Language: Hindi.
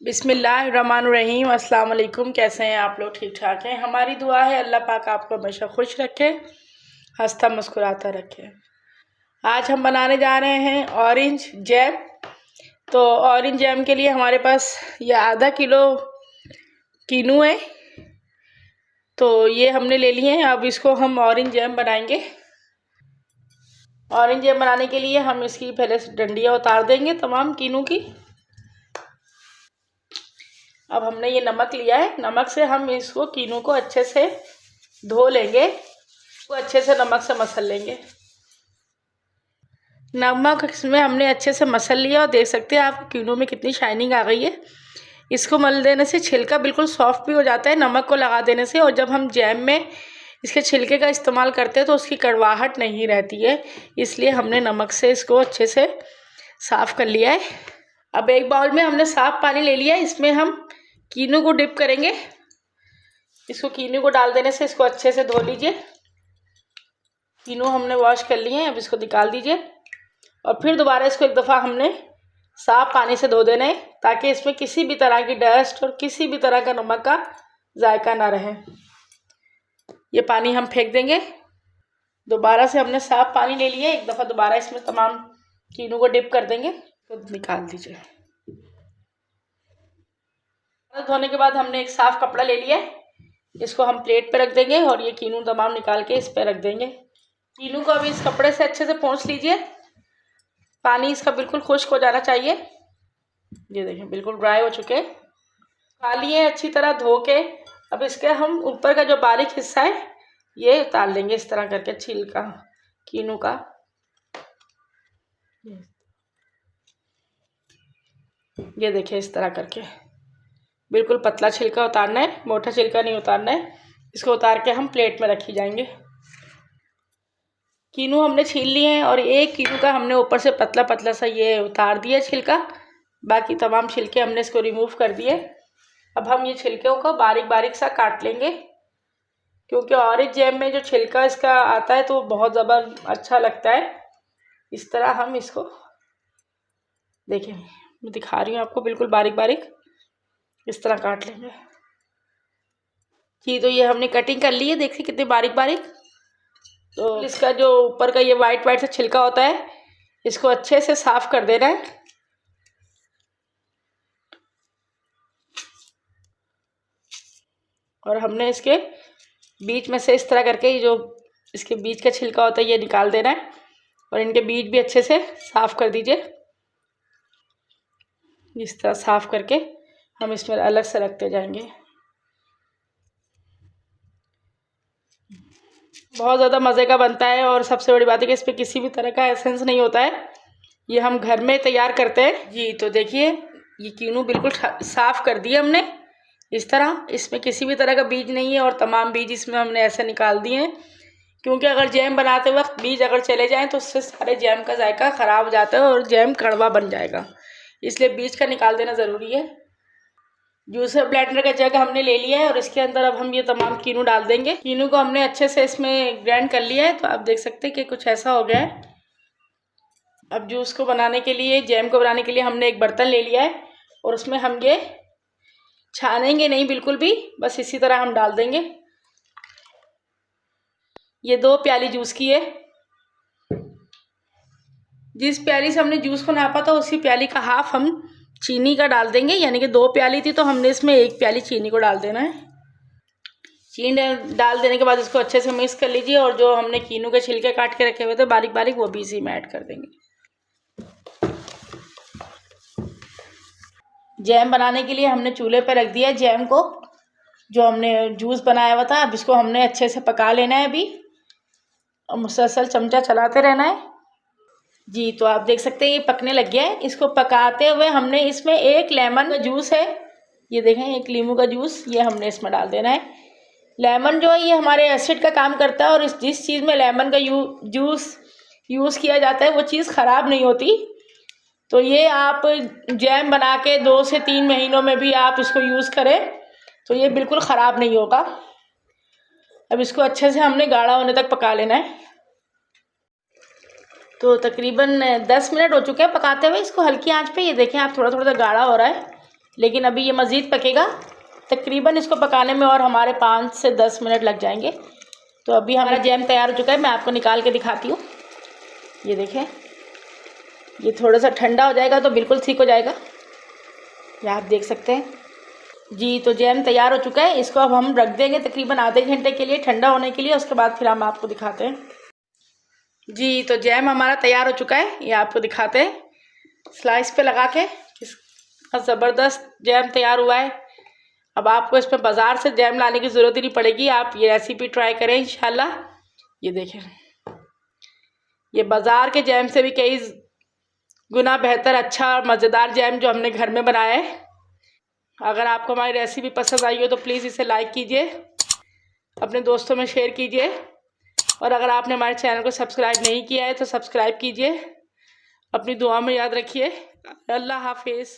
बिस्मिल्लाहिर्रहमानिर्रहीम। अस्सलाम वालेकुम। कैसे हैं आप लोग? ठीक ठाक हैं? हमारी दुआ है अल्लाह पाक आपको हमेशा खुश रखे, हंसता मुस्कुराता रखे। आज हम बनाने जा रहे हैं ऑरेंज जैम। तो ऑरेंज जैम के लिए हमारे पास ये आधा किलो कीनू है, तो ये हमने ले लिए हैं। अब इसको हम ऑरेंज जैम बनाएंगे। ऑरेंज जैम बनाने के लिए हम इसकी पहले से डंडियाँ उतार देंगे तमाम कीनू की। अब हमने ये नमक लिया है, नमक से हम इसको कीनू को अच्छे से धो लेंगे, वो अच्छे से नमक से मसल लेंगे। नमक इसमें हमने अच्छे से मसल लिया और देख सकते हैं आप कीनू में कितनी शाइनिंग आ गई है। इसको मल देने से छिलका बिल्कुल सॉफ्ट भी हो जाता है नमक को लगा देने से, और जब हम जैम में इसके छिलके का इस्तेमाल करते हैं तो उसकी कड़वाहट नहीं रहती है, इसलिए हमने नमक से इसको अच्छे से साफ़ कर लिया है। अब एक बाउल में हमने साफ़ पानी ले लिया है, इसमें हम कीनू को डिप करेंगे। इसको कीनू को डाल देने से इसको अच्छे से धो लीजिए। कीनू हमने वॉश कर लिए हैं, अब इसको निकाल दीजिए और फिर दोबारा इसको एक दफ़ा हमने साफ़ पानी से धो देना है, ताकि इसमें किसी भी तरह की डस्ट और किसी भी तरह का नमक का जायका ना रहे। ये पानी हम फेंक देंगे। दोबारा से हमने साफ़ पानी ले लिया, एक दफ़ा दोबारा इसमें तमाम कीनू को डिप कर देंगे, तो निकाल दीजिए। धोने के बाद हमने एक साफ़ कपड़ा ले लिया है, इसको हम प्लेट पे रख देंगे और ये कीनू तमाम निकाल के इस पे रख देंगे। कीनू को अभी इस कपड़े से अच्छे से पोंछ लीजिए। पानी इसका बिल्कुल खुश्क हो जाना चाहिए। ये देखें बिल्कुल ड्राई हो चुके। खा लिए अच्छी तरह धो के। अब इसके हम ऊपर का जो बारीक हिस्सा है ये उतार लेंगे, इस तरह करके छिलका कीनू का। ये देखिए इस तरह करके बिल्कुल पतला छिलका उतारना है, मोटा छिलका नहीं उतारना है। इसको उतार के हम प्लेट में रखी जाएंगे। कीनू हमने छील लिए हैं और एक कीनू का हमने ऊपर से पतला पतला सा ये उतार दिया छिलका, बाकी तमाम छिलके हमने इसको रिमूव कर दिए। अब हम ये छिलकों को बारीक बारीक सा काट लेंगे, क्योंकि ऑरेंज जैम में जो छिलका इसका आता है तो बहुत अच्छा लगता है। इस तरह हम इसको देखें, मैं दिखा रही हूँ आपको, बिल्कुल बारीक बारीक इस तरह काट लेंगे जी। तो ये हमने कटिंग कर ली है, देखिए कितनी बारीक बारीक। तो इसका जो ऊपर का ये वाइट वाइट सा छिलका होता है, इसको अच्छे से साफ कर देना है। और हमने इसके बीच में से इस तरह करके जो इसके बीच का छिलका होता है ये निकाल देना है, और इनके बीच भी अच्छे से साफ कर दीजिए। इस तरह साफ करके हम इसमें अलग से रखते जाएंगे। बहुत ज़्यादा मज़े का बनता है, और सबसे बड़ी बात है कि इस पर किसी भी तरह का एसेंस नहीं होता है, ये हम घर में तैयार करते हैं जी। तो देखिए ये कीनू बिल्कुल साफ़ कर दिए हमने इस तरह, इसमें किसी भी तरह का बीज नहीं है, और तमाम बीज इसमें हमने ऐसे निकाल दिए हैं, क्योंकि अगर जैम बनाते वक्त बीज अगर चले जाएँ तो उससे सारे जैम का जायका ख़राब हो जाता है और जैम कड़वा बन जाएगा, इसलिए बीज का निकाल देना ज़रूरी है। जूसर ब्लेंडर का जग हमने ले लिया है और इसके अंदर अब हम ये तमाम कीनू डाल देंगे। कीनू को हमने अच्छे से इसमें ग्राइंड कर लिया है, तो आप देख सकते हैं कि कुछ ऐसा हो गया है। अब जूस को बनाने के लिए, जैम को बनाने के लिए हमने एक बर्तन ले लिया है, और उसमें हम ये छानेंगे नहीं बिल्कुल भी, बस इसी तरह हम डाल देंगे। ये 2 प्याली जूस की है। जिस प्याली से हमने जूस को नापा था उसी प्याली का हाफ हम चीनी का डाल देंगे, यानी कि 2 प्याली थी तो हमने इसमें 1 प्याली चीनी को डाल देना है। चीनी डाल देने के बाद इसको अच्छे से मिक्स कर लीजिए, और जो हमने कीनू के छिलके काट के रखे हुए थे बारीक बारीक, वो भी इसी में ऐड कर देंगे। जैम बनाने के लिए हमने चूल्हे पर रख दिया जैम को, जो हमने जूस बनाया हुआ था। अब इसको हमने अच्छे से पका लेना है अभी, और मुसलसल चमचा चलाते रहना है जी। तो आप देख सकते हैं ये पकने लग गया है। इसको पकाते हुए हमने इसमें 1 लेमन का जूस है, ये देखें 1 नींबू का जूस, ये हमने इसमें डाल देना है। लेमन जो है ये हमारे एसिड का काम करता है, और जिस चीज़ में लेमन का जूस यूज़ किया जाता है वो चीज़ ख़राब नहीं होती। तो ये आप जैम बना के 2 से 3 महीनों में भी आप इसको यूज़ करें तो ये बिल्कुल ख़राब नहीं होगा। अब इसको अच्छे से हमने गाढ़ा होने तक पका लेना है। तो तकरीबन 10 मिनट हो चुके हैं पकाते हुए इसको हल्की आंच पे। ये देखें आप, थोड़ा थोड़ा सा गाढ़ा हो रहा है, लेकिन अभी ये मज़ीद पकेगा। तकरीबन इसको पकाने में और हमारे 5 से 10 मिनट लग जाएंगे। तो अभी हमारा जैम तैयार हो चुका है, मैं आपको निकाल के दिखाती हूँ। ये देखें, ये थोड़ा सा ठंडा हो जाएगा तो बिल्कुल ठीक हो जाएगा, ये आप देख सकते हैं जी। तो जैम तैयार हो चुका है, इसको अब हम रख देंगे तकरीबन आधे घंटे के लिए ठंडा होने के लिए। उसके बाद फिर हम आपको दिखाते हैं जी। तो जैम हमारा तैयार हो चुका है, ये आपको दिखाते हैं स्लाइस पे लगा के। कितना ज़बरदस्त जैम तैयार हुआ है। अब आपको इसमें बाज़ार से जैम लाने की ज़रूरत ही नहीं पड़ेगी, आप ये रेसिपी ट्राई करें इंशाल्लाह। ये देखें, ये बाज़ार के जैम से भी कई गुना बेहतर, अच्छा और मज़ेदार जैम जो हमने घर में बनाया है। अगर आपको हमारी रेसिपी पसंद आई हो तो प्लीज़ इसे लाइक कीजिए, अपने दोस्तों में शेयर कीजिए, और अगर आपने हमारे चैनल को सब्सक्राइब नहीं किया है तो सब्सक्राइब कीजिए। अपनी दुआ में याद रखिए। अल्लाह हाफिज़।